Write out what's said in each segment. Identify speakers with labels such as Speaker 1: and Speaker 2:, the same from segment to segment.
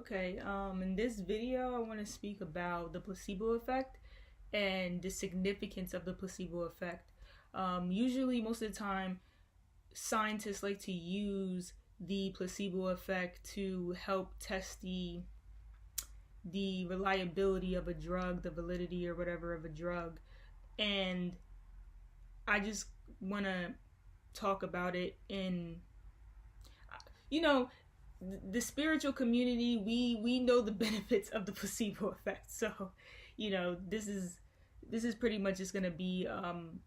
Speaker 1: Okay, in this video, I want to speak about the placebo effect and the significance of the placebo effect. Usually, most of the time, scientists like to use the placebo effect to help test the reliability of a drug, the validity or whatever of a drug. And I just want to talk about it in, you know, the spiritual community. We know the benefits of the placebo effect. So, this is pretty much just going to be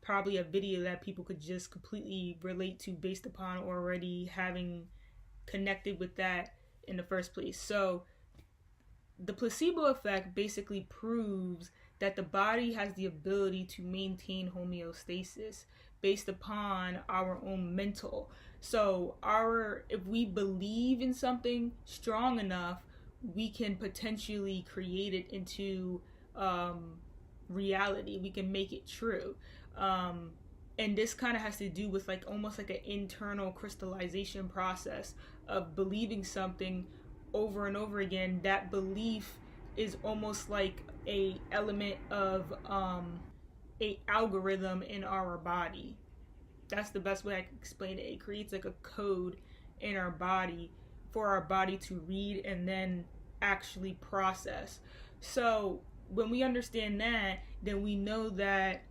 Speaker 1: probably a video that people could just completely relate to based upon already having connected with that in the first place. So the placebo effect basically proves that the body has the ability to maintain homeostasis based upon our own mental. So if we believe in something strong enough, we can potentially create it into reality. We can make it true. And this kind of has to do with almost like an internal crystallization process of believing something over and over again. That belief is almost like a element of a algorithm in our body. That's the best way I can explain it. It creates like a code in our body for our body to read and then actually process. So when we understand that, then we know that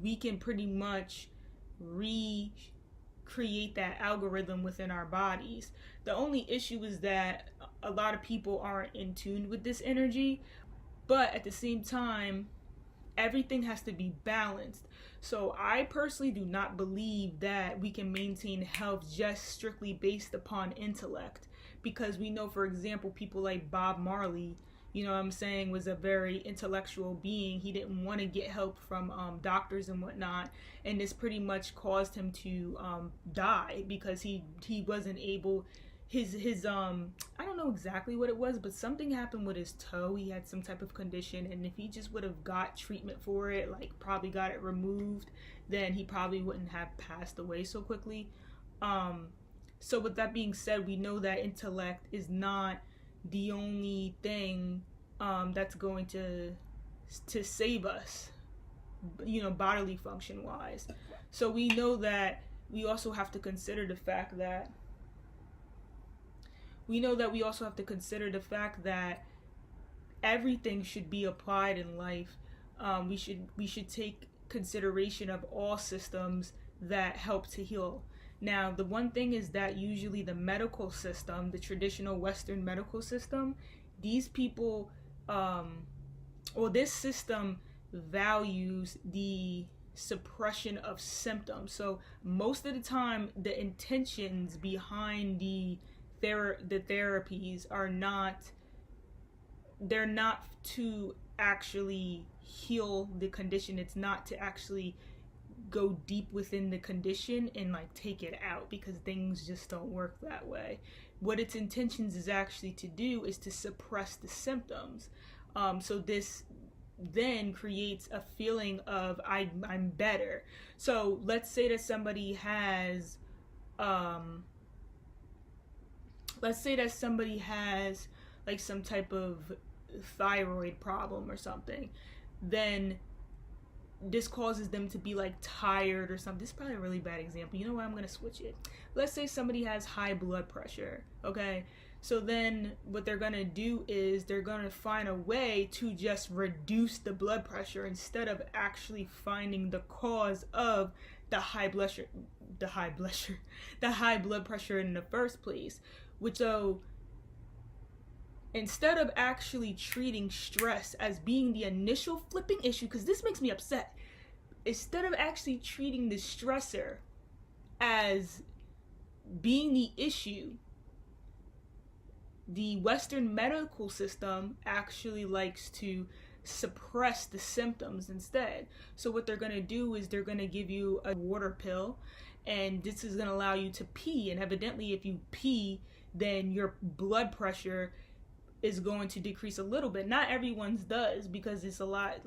Speaker 1: we can pretty much recreate that algorithm within our bodies. The only issue is that a lot of people aren't in tune with this energy, but at the same time, everything has to be balanced. So I personally do not believe that we can maintain health just strictly based upon intellect, because we know, for example, people like Bob Marley, was a very intellectual being. He didn't want to get help from doctors and whatnot, and this pretty much caused him to die because he wasn't able. His I don't know exactly what it was, but something happened with his toe. He had some type of condition, and if he just would have got treatment for it, probably got it removed, then he probably wouldn't have passed away so quickly. So with that being said, we know that intellect is not the only thing that's going to save us, bodily function wise. So we know that we also have to consider the fact that everything should be applied in life. We should take consideration of all systems that help to heal. Now, the one thing is that usually the medical system, the traditional Western medical system, these people, this system values the suppression of symptoms. So most of the time, the intentions behind the therapies are they're not to actually heal the condition. It's not to actually go deep within the condition and take it out, because things just don't work that way. What its intentions is actually to do is to suppress the symptoms. So this then creates a feeling of I'm better. So let's say that somebody has some type of thyroid problem or something, then this causes them to be tired or something. This is probably a really bad example. You know what? I'm going to switch it. Let's say somebody has high blood pressure. Okay. So then what they're going to do is they're going to find a way to just reduce the blood pressure instead of actually finding the cause of the high blood pressure in the first place. Instead of actually treating stress as being the initial flipping issue, because this makes me upset, instead of actually treating the stressor as being the issue, the Western medical system actually likes to suppress the symptoms instead. So what they're going to do is they're going to give you a water pill, and this is going to allow you to pee, and evidently if you pee, then your blood pressure is going to decrease a little bit. Not everyone's does, because it's a lot,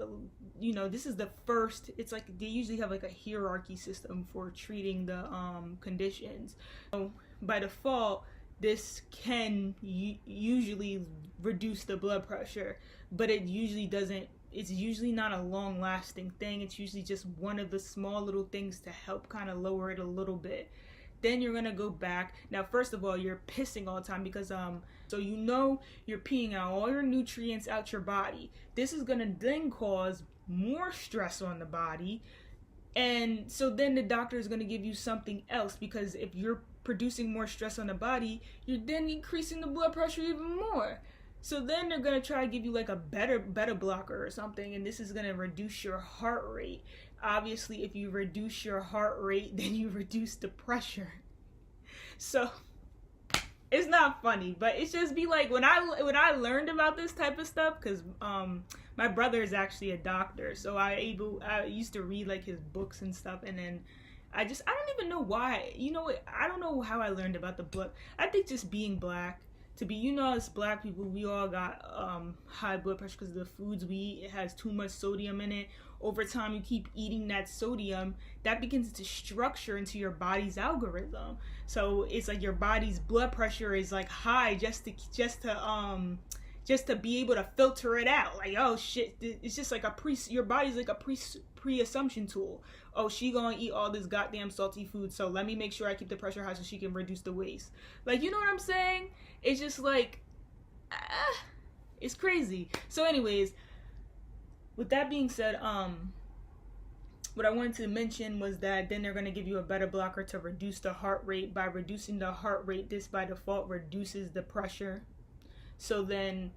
Speaker 1: this is the first, it's they usually have a hierarchy system for treating the conditions. So by default, this can usually reduce the blood pressure, but it usually doesn't. It's usually not a long lasting thing. It's usually just one of the small little things to help kind of lower it a little bit. Then you're gonna go back. Now, first of all, you're pissing all the time because so you know you're peeing out all your nutrients out your body. This is gonna then cause more stress on the body, and so then the doctor is gonna give you something else, because if you're producing more stress on the body, you're then increasing the blood pressure even more. So then they're gonna try to give you like a beta blocker or something, and this is gonna reduce your heart rate. Obviously, if you reduce your heart rate, then you reduce the pressure. So it's not funny, but it's just be like when I learned about this type of stuff, because my brother is actually a doctor, so I used to read like his books and stuff, and then I don't even know why. You know what? I don't know how I learned about the blood. I think just being black. As black people, we all got high blood pressure because of the foods we eat. It has too much sodium in it. Over time, you keep eating that sodium, that begins to structure into your body's algorithm. So it's like your body's blood pressure is like high just to be able to filter it out. Like, oh shit, it's just like your body's like a pre-assumption tool. Oh, she gonna eat all this goddamn salty food, so let me make sure I keep the pressure high so she can reduce the waste. Like, you know what I'm saying? It's just like, it's crazy. So anyways, with that being said, what I wanted to mention was that then they're going to give you a beta blocker to reduce the heart rate. By reducing the heart rate, this by default reduces the pressure. So then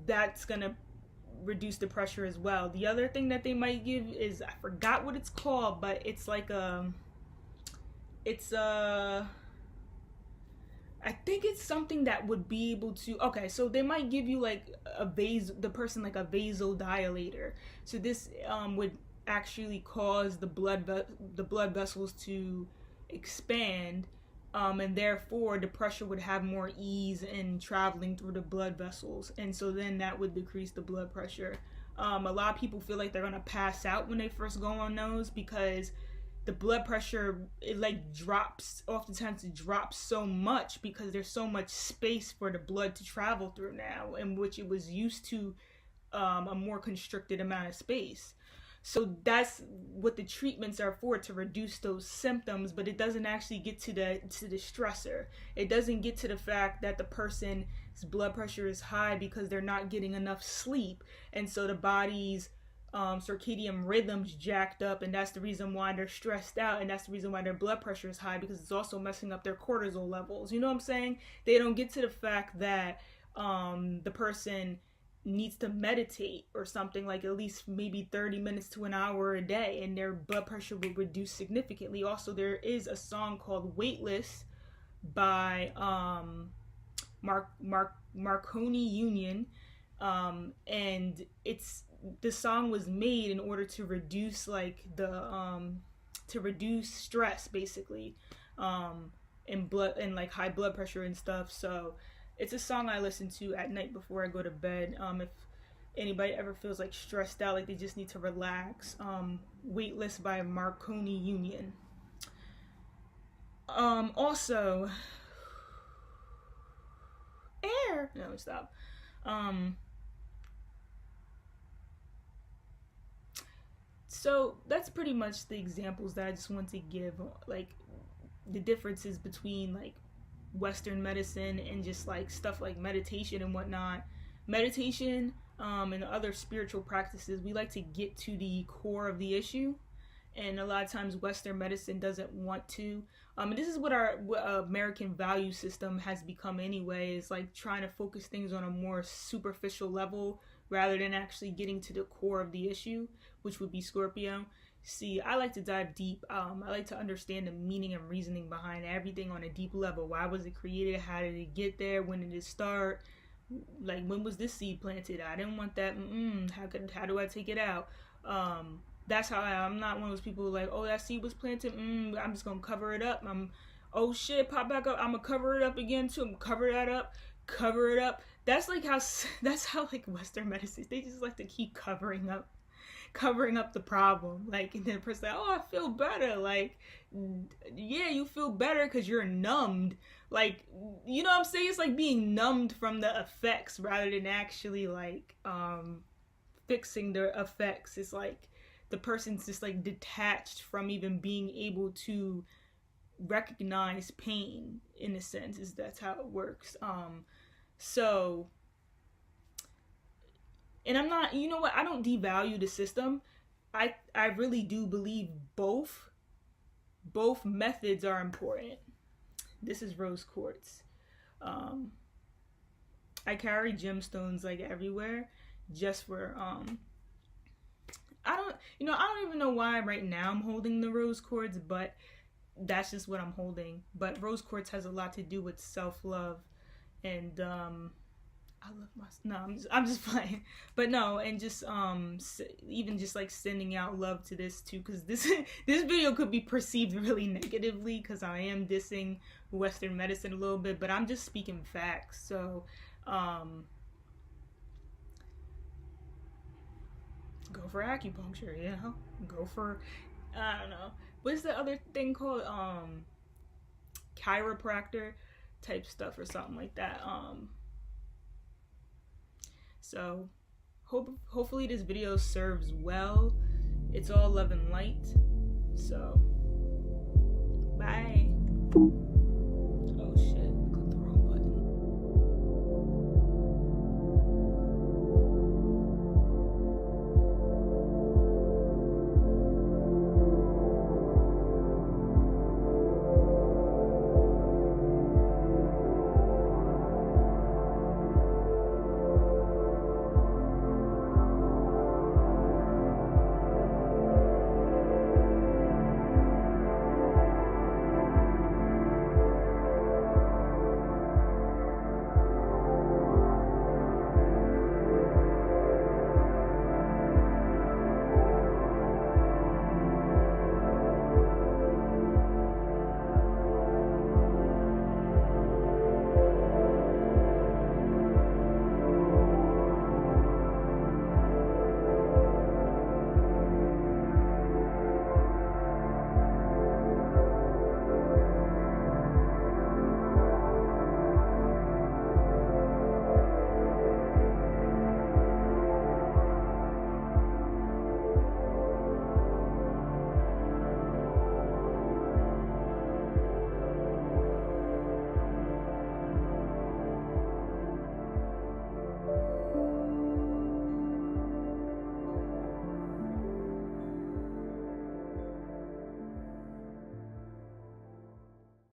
Speaker 1: that's going to reduce the pressure as well. The other thing that they might give is, I forgot what it's called, but it's like I think it's something that would be able to, okay, so they might give you like a vasodilator. So this would actually cause the blood vessels to expand, and therefore the pressure would have more ease in traveling through the blood vessels, and so then that would decrease the blood pressure. A lot of people feel like they're gonna pass out when they first go on those, because the blood pressure, oftentimes it drops so much because there's so much space for the blood to travel through now, in which it was used to a more constricted amount of space. So that's what the treatments are for, to reduce those symptoms, but it doesn't actually get to the stressor. It doesn't get to the fact that the person's blood pressure is high because they're not getting enough sleep, and so the body's circadian rhythms jacked up, and that's the reason why they're stressed out, and that's the reason why their blood pressure is high, because it's also messing up their cortisol levels. You know what I'm saying? They don't get to the fact that the person needs to meditate or something, like at least maybe 30 minutes to an hour a day, and their blood pressure will reduce significantly. Also, there is a song called Weightless by Marconi Union, and the song was made in order to reduce to reduce stress, basically, and like high blood pressure and stuff. So it's a song I listen to at night before I go to bed. If anybody ever feels like stressed out, like they just need to relax, Weightless by Marconi Union. Also, air. No, stop. So that's pretty much the examples that I just want to give, like the differences between like Western medicine and just like stuff like meditation and whatnot. Meditation and other spiritual practices, we like to get to the core of the issue, and a lot of times Western medicine doesn't want to. And this is what our American value system has become anyway, is like trying to focus things on a more superficial level rather than actually getting to the core of the issue, which would be Scorpio. See, I like to dive deep. I like to understand the meaning and reasoning behind everything on a deep level. Why was it created? How did it get there? When did it start? Like, when was this seed planted? I didn't want that. How do I take it out? That's how I'm not one of those people like, oh, that seed was planted. I'm just gonna cover it up. Oh shit, pop back up. I'm gonna cover it up again too. Cover that up. Cover it up. That's how like Western medicine. They just like to keep covering up. covering up the problem. Like, and then the person like, oh, I feel better. Like, yeah, you feel better because you're numbed. Like, you know what I'm saying? It's like being numbed from the effects rather than actually like fixing the effects. It's like the person's just like detached from even being able to recognize pain, in a sense. Is that's how it works. So, and I'm not, you know what, I don't devalue the system. I really do believe both methods are important. This is rose quartz. I carry gemstones like everywhere, just for I don't even know why right now I'm holding the rose quartz, but that's just what I'm holding. But rose quartz has a lot to do with self-love, and I love myself. No, I'm just playing. But no, and just even just like sending out love to this too, because this video could be perceived really negatively because I am dissing Western medicine a little bit, but I'm just speaking facts. So go for acupuncture, you know? Go for, I don't know, what's the other thing called? Chiropractor type stuff or something like that. So hopefully this video serves well. It's all love and light. So bye.